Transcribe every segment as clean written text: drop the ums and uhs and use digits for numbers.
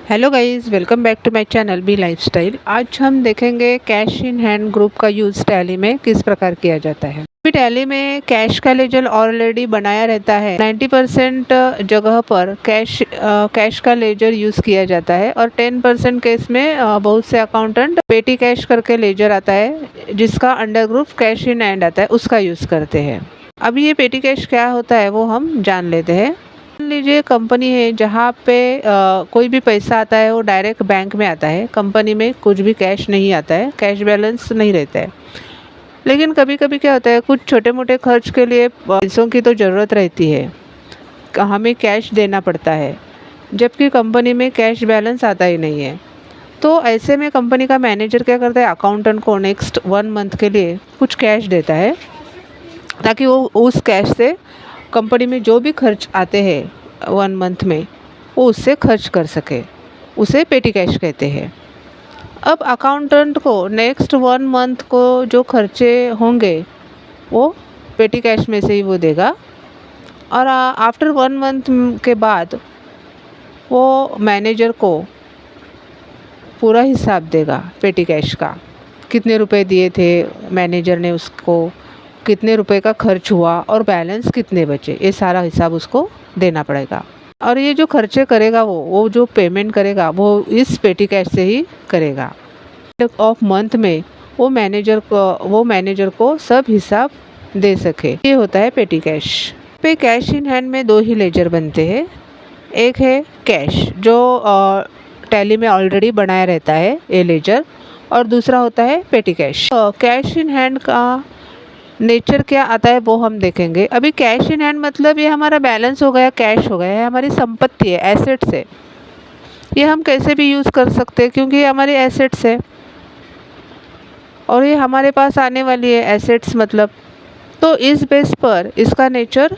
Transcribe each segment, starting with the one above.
Hello guys, welcome back to my channel B lifestyle. आज हम देखेंगे कैश इन हैंड ग्रुप का use Tally में किस प्रकार किया जाता है। भी टैली में कैश का लेजर ऑलरेडी बनाया रहता है। 90% जगह पर कैश का लेजर यूज़ किया जाता है और 10% केस में बहुत से अकाउंटेंट पेटी कैश करके लेजर आता है जिसका under group cash in hand आता है, उसका यूज़ करते हैं। अभी ये पेटी कैश क्या होता है वो हम जान लेते हैं। मान लीजिए कंपनी है जहाँ पे कोई भी पैसा आता है वो डायरेक्ट बैंक में आता है। कंपनी में कुछ भी कैश नहीं आता है, कैश बैलेंस नहीं रहता है। लेकिन कभी कभी क्या होता है, कुछ छोटे मोटे खर्च के लिए पैसों की तो ज़रूरत रहती है, हमें कैश देना पड़ता है, जबकि कंपनी में कैश बैलेंस आता ही नहीं है। तो ऐसे में कंपनी का मैनेजर क्या करता है, अकाउंटेंट को नेक्स्ट 1 मंथ के लिए कुछ कैश देता है ताकि वो उस कैश से कंपनी में जो भी खर्च आते हैं 1 मंथ में वो उससे खर्च कर सके। उसे पेटी कैश कहते हैं। अब अकाउंटेंट को नेक्स्ट 1 मंथ को जो खर्चे होंगे वो पेटी कैश में से ही वो देगा और आफ्टर 1 मंथ के बाद वो मैनेजर को पूरा हिसाब देगा पेटी कैश का। कितने रुपए दिए थे मैनेजर ने उसको, कितने रुपए का खर्च हुआ और बैलेंस कितने बचे, ये सारा हिसाब उसको देना पड़ेगा। और ये जो खर्चे करेगा वो जो पेमेंट करेगा वो इस पेटी कैश से ही करेगा। ऑफ मंथ में वो मैनेजर को सब हिसाब दे सके, ये होता है पेटी कैश। पे कैश इन हैंड में दो ही लेजर बनते हैं। एक है कैश जो टैली में ऑलरेडी बनाया रहता है ये लेजर, और दूसरा होता है पेटी कैश। कैश इन हैंड का नेचर क्या आता है वो हम देखेंगे। अभी कैश इन हैंड मतलब ये हमारा बैलेंस हो गया, कैश हो गया है, हमारी संपत्ति है, एसेट्स है। ये हम कैसे भी यूज़ कर सकते हैं क्योंकि ये हमारी एसेट्स है और ये हमारे पास आने वाली है एसेट्स मतलब। तो इस बेस पर इसका नेचर,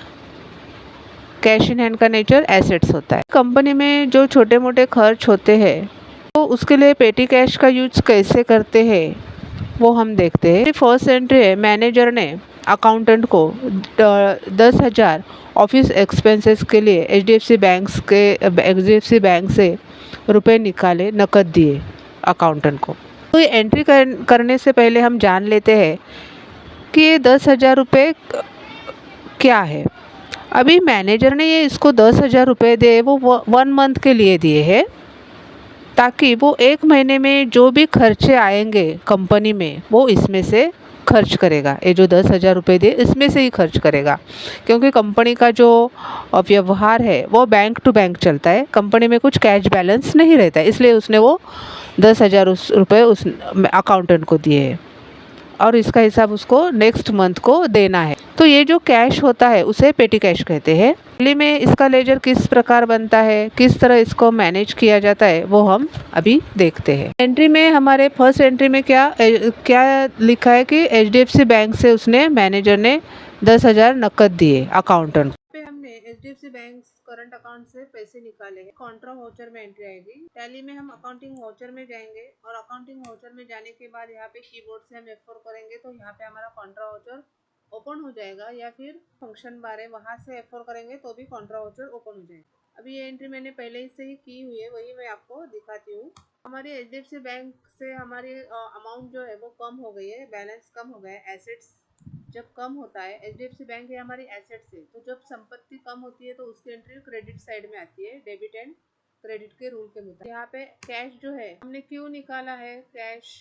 कैश इन हैंड का नेचर एसेट्स होता है। कंपनी में जो छोटे मोटे खर्च होते हैं तो उसके लिए पेटी कैश का यूज कैसे करते हैं वो हम देखते हैं। फर्स्ट एंट्री है, मैनेजर ने अकाउंटेंट को 10,000 ऑफिस एक्सपेंसेस के लिए H D F C bank से रुपए निकाले, नकद दिए अकाउंटेंट को। तो ये एंट्री करने से पहले हम जान लेते हैं कि ये 10,000 रुपये क्या है। अभी मैनेजर ने ये इसको 10,000 रुपये दिए, वो 1 मंथ के लिए दिए हैं ताकि वो 1 महीने में जो भी खर्चे आएंगे कंपनी में वो इसमें से खर्च करेगा। ये जो 10,000 रुपये दिए इसमें से ही खर्च करेगा, क्योंकि कंपनी का जो व्यवहार है वो बैंक टू बैंक चलता है। कंपनी में कुछ कैश बैलेंस नहीं रहता है, इसलिए उसने वो 10,000 रुपये उस अकाउंटेंट को दिए हैं और इसका हिसाब उसको नेक्स्ट मंथ को देना है। तो ये जो कैश होता है उसे पेटी कैश कहते हैं। दिल्ली में इसका लेजर किस प्रकार बनता है, किस तरह इसको मैनेज किया जाता है वो हम अभी देखते हैं। एंट्री में हमारे फर्स्ट एंट्री में क्या लिखा है कि एच-डी-एफ-सी बैंक से उसने मैनेजर ने 10,000 नकद दिए अकाउंटेंट पे। हमने एच-डी-एफ-सी बैंक करंट अकाउंट से पैसे निकाले हैं। कॉन्ट्रा वाउचर में एंट्री आएगी। टैली में हम अकाउंटिंग वाउचर में जाएंगे और अकाउंटिंग वाउचर में जाने के बाद यहाँ पे कीबोर्ड से हम F4 करेंगे तो यहाँ पे हमारा कॉन्ट्रा वाउचर ओपन हो जाएगा, या फिर फंक्शन बार है वहाँ से F4 करेंगे तो भी कॉन्ट्रा वाउचर ओपन हो जाएगा। अभी ये एंट्री मैंने पहले से ही की हुई है, वही मैं आपको दिखाती हूँ। हमारी एच-डी-एफ-सी बैंक से हमारी अमाउंट जो है वो कम हो गई है, बैलेंस कम हो गया है। एसेट्स जब कम होता है, एच-डी-एफ-सी बैंक है हमारी एसेट्स है, तो जब संपत्ति कम होती है तो उसकी एंट्री क्रेडिट साइड में आती है, डेबिट एंड क्रेडिट के रूल के मुताबिक। यहाँ पे कैश जो है हमने क्यों निकाला है कैश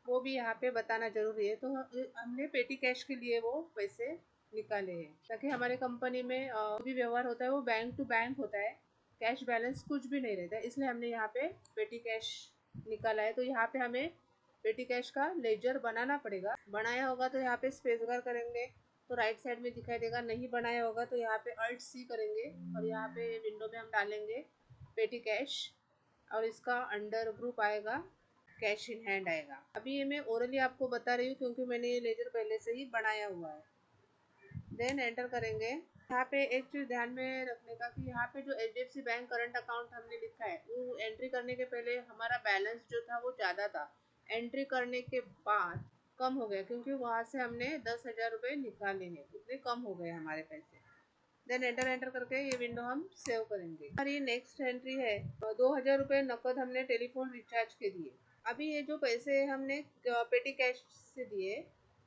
वो भी यहाँ पे बताना जरूरी है। तो हमने पेटी कैश के लिए वो पैसे निकाले हैं ताकि हमारे कंपनी में जो भी व्यवहार होता है वो बैंक टू बैंक होता है, कैश बैलेंस कुछ भी नहीं रहता है, इसलिए हमने यहाँ पे पेटी कैश निकाला है। तो यहाँ पे हमें पेटी कैश का लेजर बनाना पड़ेगा। बनाया होगा तो यहाँ पे स्पेस बार करेंगे तो राइट साइड में दिखाई देगा, नहीं बनाया होगा तो यहाँ पे अल्ट सी करेंगे और यहाँ पे विंडो में हम डालेंगे पेटी कैश और इसका अंडर ग्रुप आएगा कैश इन हैंड आएगा। अभी ये मैं ओरली आपको बता रही हूँ क्योंकि मैंने ये लेजर पहले से ही बनाया हुआ है। देन एंटर करेंगे। यहाँ पे एक चीज़ ध्यान में रखने का कि यहाँ पे जो एच-डी-एफ-सी बैंक करंट अकाउंट हमने लिखा है वो एंट्री करने के पहले हमारा बैलेंस जो था वो ज़्यादा था, एंट्री करने के बाद कम हो गया क्योंकि वहाँ से हमने 10,000 रुपये निकाले हैं, उतने कम हो गए हमारे पैसे। देन एंटर एंटर करके ये विंडो हम सेव करेंगे। और ये नेक्स्ट एंट्री है, 2,000 रुपये नकद हमने टेलीफोन रिचार्ज के दिए। अभी ये जो पैसे हमने पेटी कैश से दिए,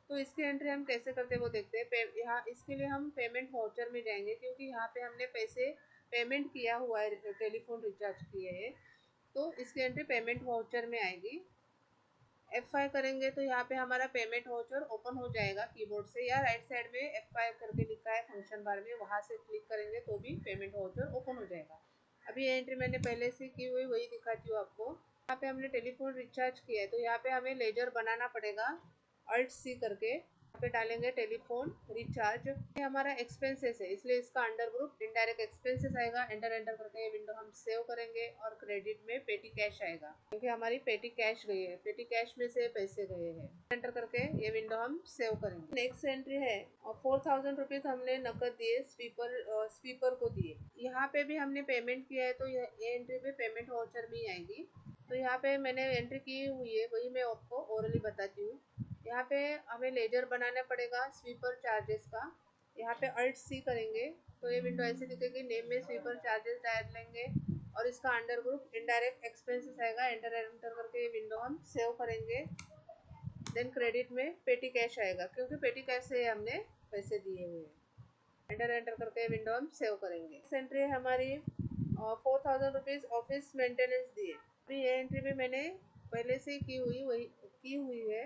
तो इसकी एंट्री हम कैसे करते हैं वो देखते हैं। यहाँ इसके लिए हम पेमेंट वाउचर में जाएंगे, क्योंकि यहाँ पे हमने पैसे पेमेंट किया हुआ है, टेलीफोन रिचार्ज किए हैं, तो इसकी एंट्री पेमेंट वाउचर में आएगी। F5 करेंगे तो यहाँ पे हमारा पेमेंट वाउचर ओपन हो जाएगा कीबोर्ड से, या राइट साइड में F5 करके लिखा है फंक्शन बार में, वहाँ से क्लिक करेंगे तो भी पेमेंट वाउचर ओपन हो जाएगा। अभी ये एंट्री मैंने पहले से की हुई वही दिखाती हूँ आपको। यहाँ पे हमने टेलीफोन रिचार्ज किया है, तो यहाँ पे हमें लेजर बनाना पड़ेगा, Alt+C करके। यहाँ पे डालेंगे टेलीफोन रिचार्ज। ये हमारा एक्सपेंसेस है, इसलिए इसका अंडर ग्रुप इनडायरेक्ट एक्सपेंसेस आएगा। एंटर एंटर करके ये विंडो हम सेव करेंगे, और क्रेडिट में पेटी कैश आएगा, क्योंकि हमारी पेटी कैश गई है, पेटी कैश में से पैसे गए हैं। एंटर करके ये विंडो हम सेव करेंगे। नेक्स्ट एंट्री है, 4,000 रुपीज हमने नकद दिए, स्वीपर को दिए। यहाँ पे भी हमने पेमेंट किया है, तो ये एंट्री पे पेमेंट वाउचर में ही आएगी। तो यहाँ पे मैंने एंट्री की हुई है, वही मैं आपको ओरली बताती हूँ। यहाँ पे हमें लेजर बनाना पड़ेगा स्वीपर चार्जेस का। यहाँ पे Alt+C करेंगे तो ये विंडो ऐसी दिखेगी। नेम में स्वीपर चार्जेस डाल लेंगे, और इसका अंडर ग्रुप इनडायरेक्ट एक्सपेंसेस आएगा। एंटर एंटर करके ये विंडो हम सेव करेंगे। देन क्रेडिट में पेटी कैश आएगा, क्योंकि पेटी कैश से हमने पैसे दिए हुए हैं। एंटर एंटर करके विंडो हम सेव करेंगे। एंट्री है हमारी 4,000 रुपीज़ ऑफिस मेंटेनेंस दिए। अभी ये एंट्री भी मैंने पहले से की हुई है,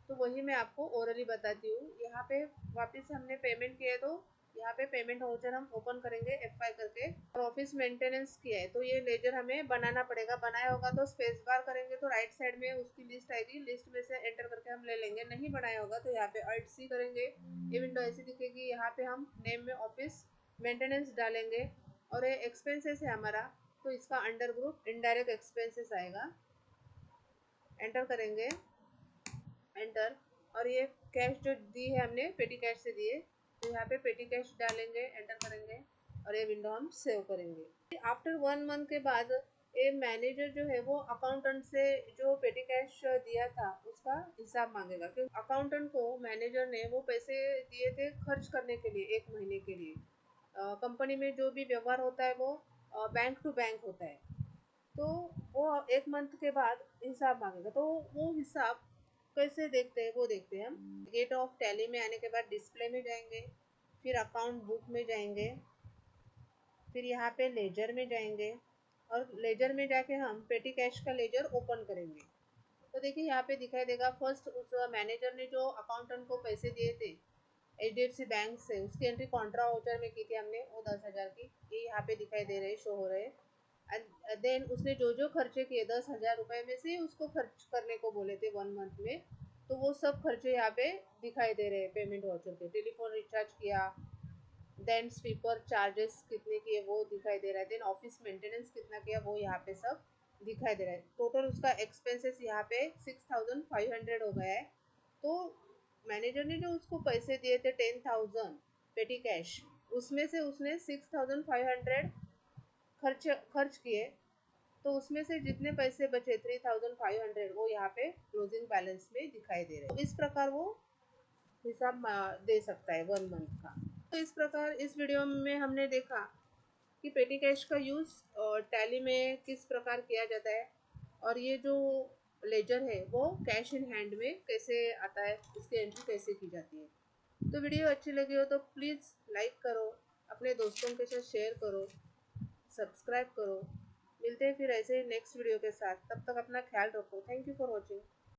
तो वही मैं आपको ओरली बताती हूँ। यहाँ पे वापस हमने पेमेंट किया है, तो यहाँ पे पेमेंट वाउचर हम ओपन करेंगे F5 करके। और ऑफिस मेंटेनेंस किया है, तो ये लेजर हमें बनाना पड़ेगा। बनाया होगा तो स्पेस बार करेंगे तो राइट साइड में उसकी लिस्ट आएगी, लिस्ट में से एंटर करके हम ले लेंगे। नहीं बनाया होगा तो यहाँ पे Alt+C करेंगे, ये विंडो ऐसी दिखेगी। यहाँ पे हम नेम में ऑफिस मेंटेनेंस डालेंगे, और ये एक्सपेंसेस है हमारा, तो इसका अंडर ग्रुप इनडायरेक्ट एक्सपेंसेस आएगा। एंटर करेंगे, एंटर। और ये कैश जो दी है हमने पेटी कैश से दिए, तो यहाँ पे पेटी कैश डालेंगे, एंटर करेंगे, और ये विंडो हम सेव करेंगे। आफ्टर 1 मंथ के बाद ये मैनेजर जो है वो अकाउंटेंट से जो पेटी कैश दिया था उसका हिसाब मांगेगा, क्योंकि अकाउंटेंट को मैनेजर ने वो पैसे दिए थे खर्च करने के लिए 1 महीने के लिए। कंपनी में जो भी व्यवहार होता है वो बैंक टू बैंक होता है, तो वो 1 मंथ के बाद हिसाब मांगेगा। तो वो हिसाब कैसे देखते हैं वो देखते हैं हम। गेट ऑफ टैली में आने के बाद डिस्प्ले में जाएंगे, फिर अकाउंट बुक में जाएंगे, फिर यहाँ पे लेजर में जाएंगे, और लेजर में जाके हम पेटी कैश का लेजर ओपन करेंगे। तो देखिए यहाँ पे दिखाई देगा, फर्स्ट उस मैनेजर ने जो अकाउंटेंट को पैसे दिए थे HDFC बैंक से, उसकी एंट्री कॉन्ट्रा वाउचर में की थी हमने, वो 10,000 की, ये यहाँ पे दिखाई दे रहे, शो हो रहे। एंड देन उसने जो जो खर्चे किए 10,000 रुपये में से उसको खर्च करने को बोले थे 1 मंथ में, तो वो सब खर्चे यहाँ पे दिखाई दे रहे हैं पेमेंट वाउचर के। टेलीफोन रिचार्ज किया, देन स्वीपर चार्जेस कितने किए वो दिखाई दे रहा है, देन ऑफिस मेंटेनेंस कितना किया वो यहाँ पे सब दिखाई दे रहा है। टोटल उसका एक्सपेंसेस यहाँ पे 6,500 हो गया है। तो मैनेजर ने जो उसको पैसे दिए थे 10,000 पेटी कैश, उसमें से उसने 6,500 खर्च खर्च किए, तो उसमें से जितने पैसे बचे 3,500 वो यहाँ पे क्लोजिंग बैलेंस में दिखाई दे रहे हैं। तो इस प्रकार वो हिसाब दे सकता है 1 मंथ का। तो इस प्रकार इस वीडियो में हमने देखा कि पेटी कैश का यूज़ टैली में किस प्रकार किया जाता है, और ये जो लेजर है वो कैश इन हैंड में कैसे आता है, इसकी एंट्री कैसे की जाती है। तो वीडियो अच्छी लगी हो तो प्लीज़ लाइक करो, अपने दोस्तों के साथ शेयर करो, सब्सक्राइब करो। मिलते हैं फिर ऐसे ही नेक्स्ट वीडियो के साथ, तब तक अपना ख्याल रखो। Thank you for watching.